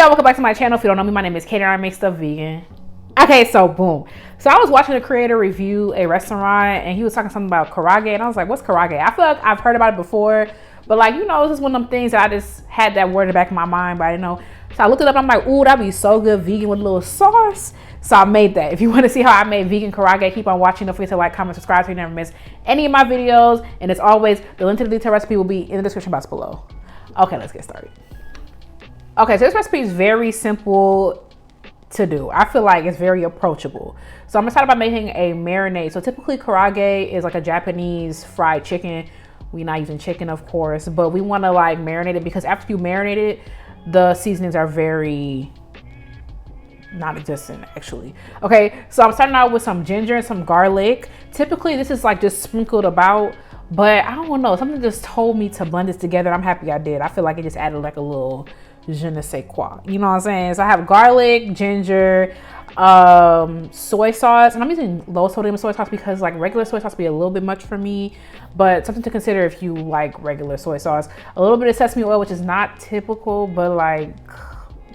y'all, welcome back to my channel. If you don't know me, my name is Katie and I make stuff vegan. Okay, so boom. So I was watching a creator review a restaurant and he was talking something about KARAAGE and I was like, what's KARAAGE? I feel like I've heard about it before, but like, you know, this is one of them things that I just had that word in the back of my mind, but I didn't know. So I looked it up and I'm like, ooh, that'd be so good vegan with a little sauce. So I made that. If you want to see how I made vegan KARAAGE, keep on watching. Don't forget to like, comment, subscribe so you never miss any of my videos. And as always, the link to the detailed recipe will be in the description box below. Okay, let's get started. Okay, so this recipe is very simple to do. I feel like it's very approachable. So I'm gonna start by making a marinade. So typically KARAAGE is like a Japanese fried chicken. We're not using chicken, of course, but we want to like marinate it because after you marinate it, the seasonings are very non-existent actually. Okay, so I'm starting out with some ginger and some garlic. Typically this is like just sprinkled about, but I don't know, something just told me to blend this together. I'm happy I did. I feel like it just added like a little je ne sais quoi, you know what I'm saying? So I have garlic, ginger, soy sauce, and I'm using low sodium soy sauce because like regular soy sauce be a little bit much for me, but something to consider if you like regular soy sauce. A little bit of sesame oil, which is not typical, but like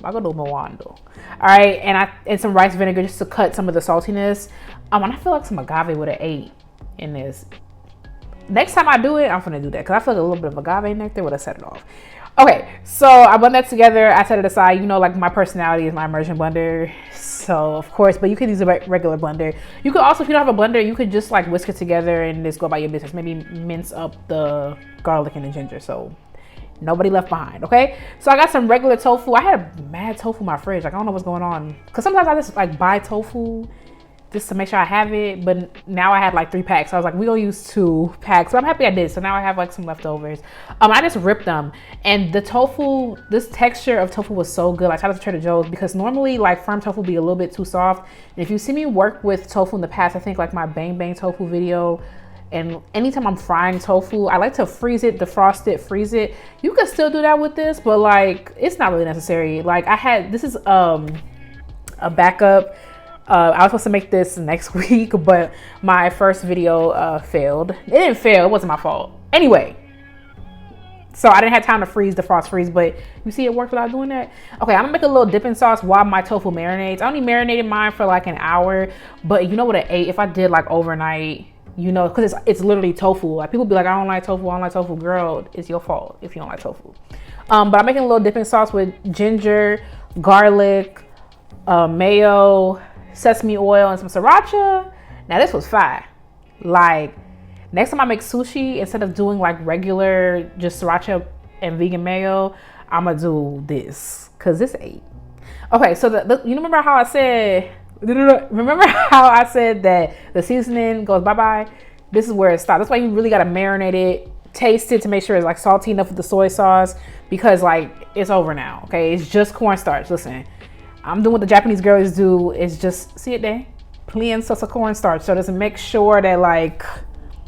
I go to Moando. All right, and some rice vinegar just to cut some of the saltiness. And I feel like some agave would have ate in this. Next time I do it, I'm gonna do that because I feel like a little bit of agave nectar would have set it off. Okay, so I blend that together. I set it aside. You know, like my personality is my immersion blender. So of course, but you can use a regular blender. You could also, if you don't have a blender, you could just like whisk it together and just go about your business. Maybe mince up the garlic and the ginger. So nobody left behind, okay? So I got some regular tofu. I had mad tofu in my fridge. Like, I don't know what's going on. Because sometimes I just like buy tofu just to make sure I have it. But now I had like 3 packs. So I was like, we gonna use 2 packs. But I'm happy I did. So now I have like some leftovers. I just ripped them. And the tofu, this texture of tofu was so good. Like, shout out to Trader Joe's. Because normally like firm tofu be a little bit too soft. And if you see me work with tofu in the past, I think like my bang bang tofu video, and anytime I'm frying tofu, I like to freeze it, defrost it, freeze it. You can still do that with this, but like, it's not really necessary. Like this is a backup. I was supposed to make this next week, but my first video failed. It didn't fail, it wasn't my fault. Anyway, so I didn't have time to freeze, defrost, freeze, but you see it worked without doing that? Okay, I'm gonna make a little dipping sauce while my tofu marinates. I only marinated mine for like an hour, but you know what I ate? If I did like overnight, you know, because it's literally tofu. Like people be like, I don't like tofu, I don't like tofu. Girl, it's your fault if you don't like tofu. But I'm making a little dipping sauce with ginger, garlic, mayo, sesame oil, and some sriracha. Now this was fire. Like next time I make sushi, instead of doing like regular just sriracha and vegan mayo, I'm gonna do this because this ate. Okay, so you remember how I said, remember how I said that the seasoning goes bye-bye? This is where it stops. That's why you really got to marinate it, taste it to make sure it's like salty enough with the soy sauce, because like it's over now, okay? It's just cornstarch. Listen, I'm doing what the Japanese girls do. It's just, see it there? Plain sauce of cornstarch. So just make sure that like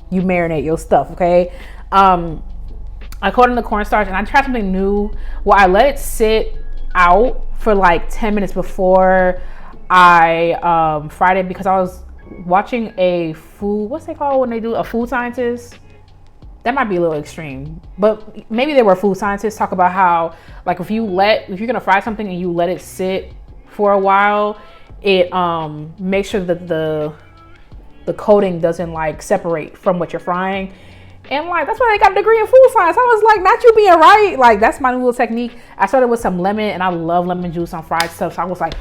you marinate your stuff, okay? I coat in the cornstarch and I tried something new. Well, I let it sit out for like 10 minutes before I fried it because I was watching a food, what's they called when they do a food scientist? That might be a little extreme, but maybe they were food scientists talk about how like if you're gonna fry something and you let it sit for a while, it makes sure that the coating doesn't like separate from what you're frying. And like that's why they got a degree in food science. I was like, not you being right. Like that's my new little technique. I started with some lemon and I love lemon juice on fried stuff. So I was like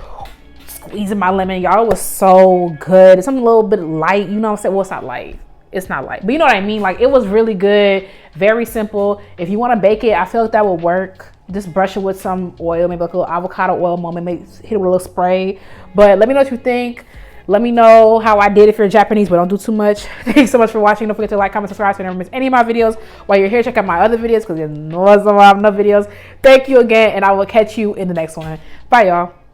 squeezing my lemon, y'all. It was so good. It's something a little bit light, you know what I'm saying? Well, it's not light. It's not light, but you know what I mean? Like it was really good, very simple. If you want to bake it, I feel like that would work. Just brush it with some oil, maybe like a little avocado oil moment, maybe hit it with a little spray. But let me know what you think. Let me know how I did if you're Japanese, but don't do too much. Thanks so much for watching. Don't forget to like, comment, subscribe so you never miss any of my videos. While you're here, check out my other videos because there's no videos. Thank you again, and I will catch you in the next one. Bye, y'all.